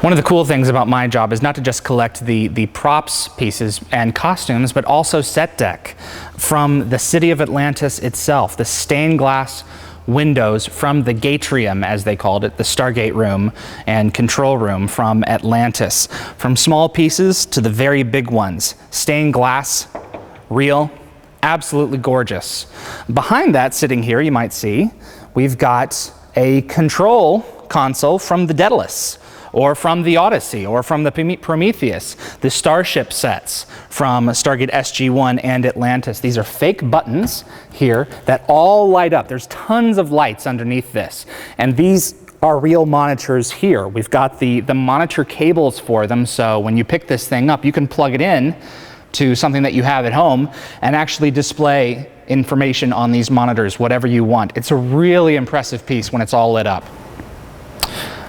One of the cool things about my job is not to just collect the props pieces and costumes, but also set deck from the city of Atlantis itself, the stained glass windows from the Gatrium, as they called it, the Stargate room and control room from Atlantis. From small pieces to the very big ones. Stained glass, real, absolutely gorgeous. Behind that, sitting here, you might see, we've got a control console from the Daedalus, or from the Odyssey, or from the Prometheus, the starship sets from Stargate SG-1 and Atlantis. These are fake buttons here that all light up. There's tons of lights underneath this, and these are real monitors here. We've got the monitor cables for them, so when you pick this thing up, you can plug it in to something that you have at home and actually display information on these monitors, whatever you want. It's a really impressive piece when it's all lit up.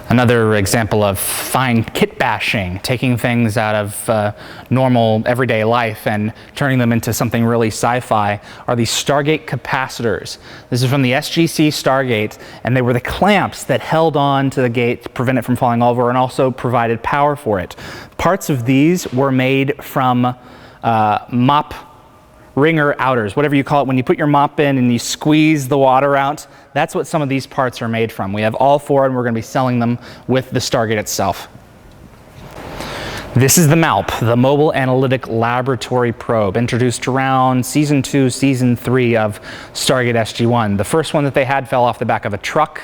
Another example of fine kit bashing, taking things out of normal everyday life and turning them into something really sci-fi, are these Stargate capacitors. This is from the SGC Stargate, and they were the clamps that held on to the gate to prevent it from falling over and also provided power for it. Parts of these were made from mop wringer outers, whatever you call it, when you put your mop in and you squeeze the water out. That's what some of these parts are made from. We have all four, and we're going to be selling them with the Stargate itself. This is the MALP, the Mobile Analytic Laboratory Probe, introduced around Season 2, Season 3 of Stargate SG-1. The first one that they had fell off the back of a truck.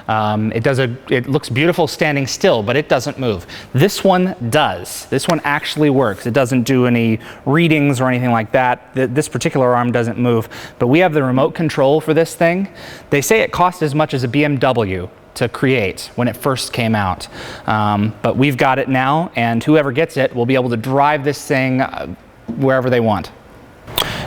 It looks beautiful standing still, but it doesn't move. This one does. This one actually works. It doesn't do any readings or anything like that. This particular arm doesn't move, but we have the remote control for this thing. They say it cost as much as a BMW to create when it first came out. But we've got it now, and whoever gets it will be able to drive this thing wherever they want.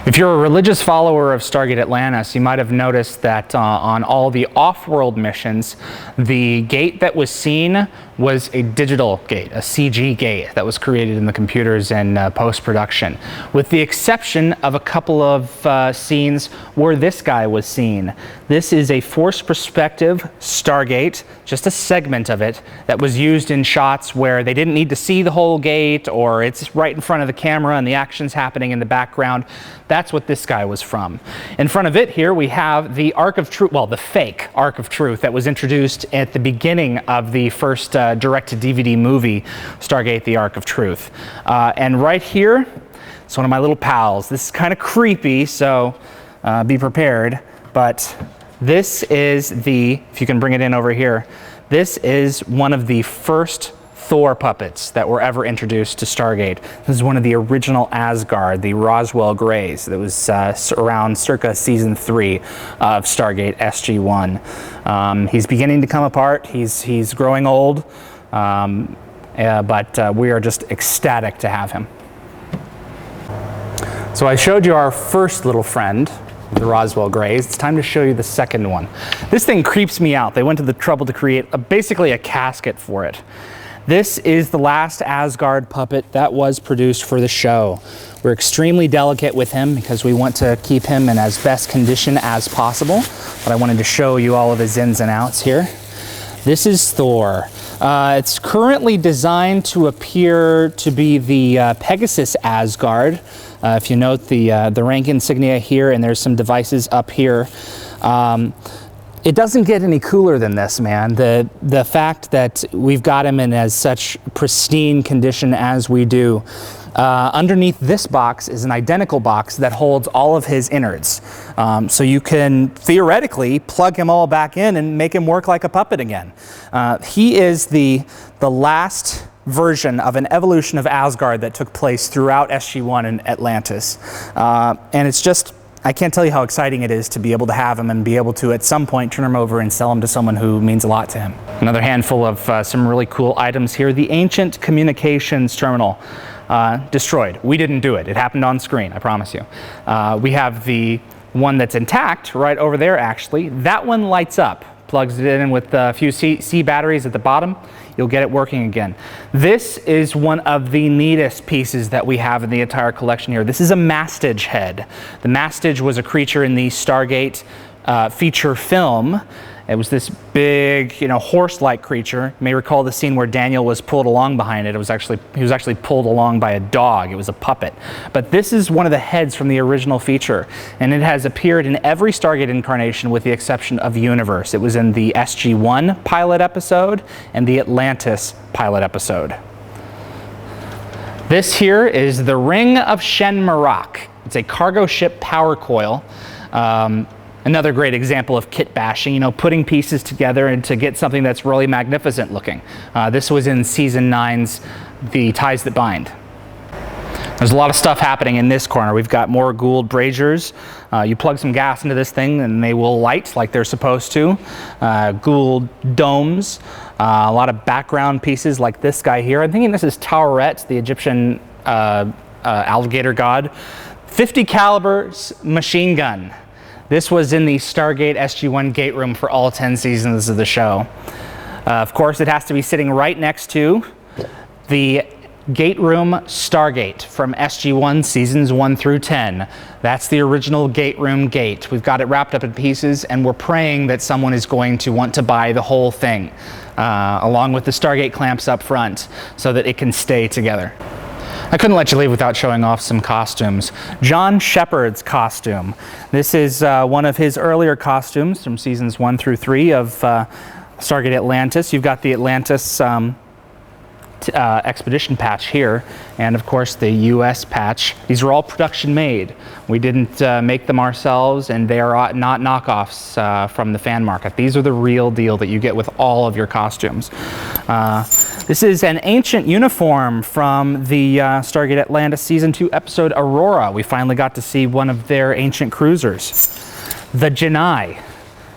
If you're a religious follower of Stargate Atlantis, you might have noticed that on all the off-world missions, the gate that was seen was a digital gate, a CG gate that was created in the computers in post-production, with the exception of a couple of scenes where this guy was seen. This is a forced perspective Stargate, just a segment of it, that was used in shots where they didn't need to see the whole gate, or it's right in front of the camera and the action's happening in the background. That's what this guy was from. In front of it here we have the Ark of Truth, well, the fake Ark of Truth that was introduced at the beginning of the first direct-to-DVD movie, Stargate: The Ark of Truth. And right here, it's one of my little pals. This is kind of creepy, so be prepared. But this is if you can bring it in over here, this is one of the first Thor puppets that were ever introduced to Stargate. This is one of the original Asgard, the Roswell Greys, that was around circa Season 3 of Stargate SG-1. He's beginning to come apart. He's growing old, but we are just ecstatic to have him. So I showed you our first little friend, the Roswell Greys. It's time to show you the second one. This thing creeps me out. They went to the trouble to create basically a casket for it. This is the last Asgard puppet that was produced for the show. We're extremely delicate with him because we want to keep him in as best condition as possible, but I wanted to show you all of his ins and outs here. This is Thor. It's currently designed to appear to be the Pegasus Asgard. If you note the rank insignia here, and there's some devices up here. It doesn't get any cooler than this, man. The fact that we've got him in as such pristine condition as we do. Underneath this box is an identical box that holds all of his innards. So you can theoretically plug him all back in and make him work like a puppet again. He is the last version of an evolution of Asgard that took place throughout SG-1 and Atlantis. And it's just, I can't tell you how exciting it is to be able to have him and be able to at some point turn him over and sell him to someone who means a lot to him. Another handful of some really cool items here. The ancient communications terminal, destroyed. We didn't do it. It happened on screen, I promise you. We have the one that's intact right over there, actually. That one lights up. Plugs it in with a few C batteries at the bottom. You'll get it working again. This is one of the neatest pieces that we have in the entire collection here. This is a mastage head. The mastage was a creature in the Stargate feature film, It was this big, you know, horse-like creature. You may recall the scene where Daniel was pulled along behind it. He was actually pulled along by a dog. It was a puppet. But this is one of the heads from the original feature, and it has appeared in every Stargate incarnation with the exception of Universe. It was in the SG-1 pilot episode and the Atlantis pilot episode. This here is the Ring of Shen-Marak. It's a cargo ship power coil. Another great example of kit bashing, you know, putting pieces together and to get something that's really magnificent looking. This was in Season 9's The Ties That Bind. There's a lot of stuff happening in this corner. We've got more Gould braziers. You plug some gas into this thing and they will light like they're supposed to. Gould domes. A lot of background pieces like this guy here. I'm thinking this is Taweret, the Egyptian alligator god. 50 caliber machine gun. This was in the Stargate SG-1 gate room for all 10 seasons of the show. Of course, it has to be sitting right next to the Gate Room Stargate from SG-1 seasons 1 through 10. That's the original Gate Room gate. We've got it wrapped up in pieces, and we're praying that someone is going to want to buy the whole thing, along with the Stargate clamps up front, so that it can stay together. I couldn't let you leave without showing off some costumes. John Shepard's costume. This is one of his earlier costumes from seasons 1 through 3 of Stargate Atlantis. You've got the Atlantis expedition patch here, and of course the US patch. These are all production made. We didn't make them ourselves, and they are not knockoffs from the fan market. These are the real deal that you get with all of your costumes. This is an ancient uniform from the Stargate Atlantis Season 2 episode Aurora. We finally got to see one of their ancient cruisers. The Janai.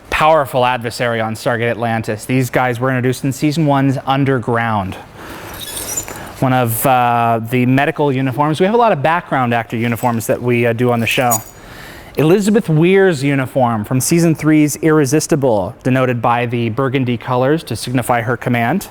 Powerful adversary on Stargate Atlantis. These guys were introduced in Season 1's Underground. One of the medical uniforms. We have a lot of background actor uniforms that we do on the show. Elizabeth Weir's uniform from Season 3's Irresistible, denoted by the burgundy colors to signify her command.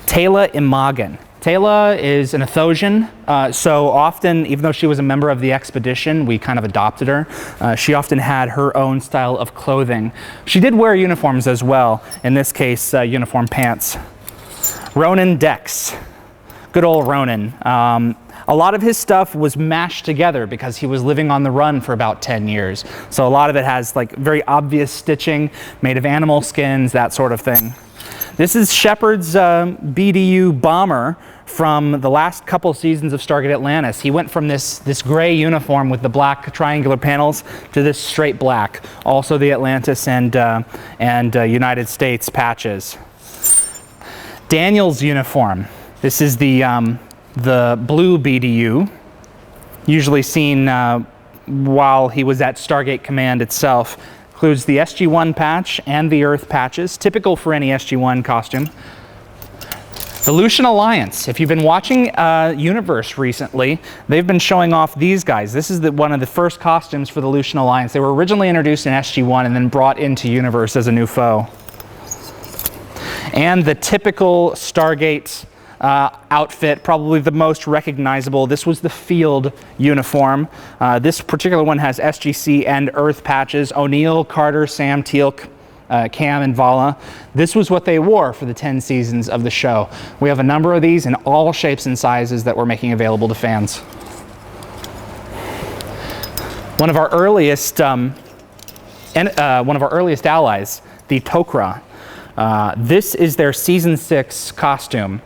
Tayla Imogen. Tayla is an Athosian, so often, even though she was a member of the expedition, we kind of adopted her. She often had her own style of clothing. She did wear uniforms as well, in this case, uniform pants. Ronan Dex. Good old Ronan. A lot of his stuff was mashed together because he was living on the run for about 10 years. So a lot of it has like very obvious stitching made of animal skins, that sort of thing. This is Shepard's BDU bomber from the last couple seasons of Stargate Atlantis. He went from this gray uniform with the black triangular panels to this straight black. Also the Atlantis and United States patches. Daniel's uniform. This is the blue BDU, usually seen while he was at Stargate Command itself. Includes the SG-1 patch and the Earth patches, typical for any SG-1 costume. The Lucian Alliance. If you've been watching Universe recently, they've been showing off these guys. This is one of the first costumes for the Lucian Alliance. They were originally introduced in SG-1 and then brought into Universe as a new foe. And the typical Stargate outfit, probably the most recognizable. This was the field uniform. This particular one has SGC and Earth patches. O'Neill, Carter, Sam, Teal'c, Cam, and Vala. This was what they wore for the 10 seasons of the show. We have a number of these in all shapes and sizes that we're making available to fans. One of our earliest allies, the Tok'ra. This is their Season 6 costume.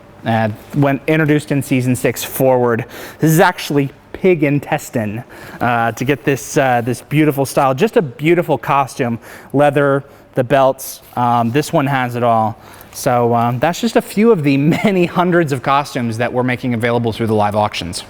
When introduced in Season 6 forward. This is actually pig intestine to get this this beautiful style. Just a beautiful costume. Leather, the belts, this one has it all. So that's just a few of the many hundreds of costumes that we're making available through the live auctions.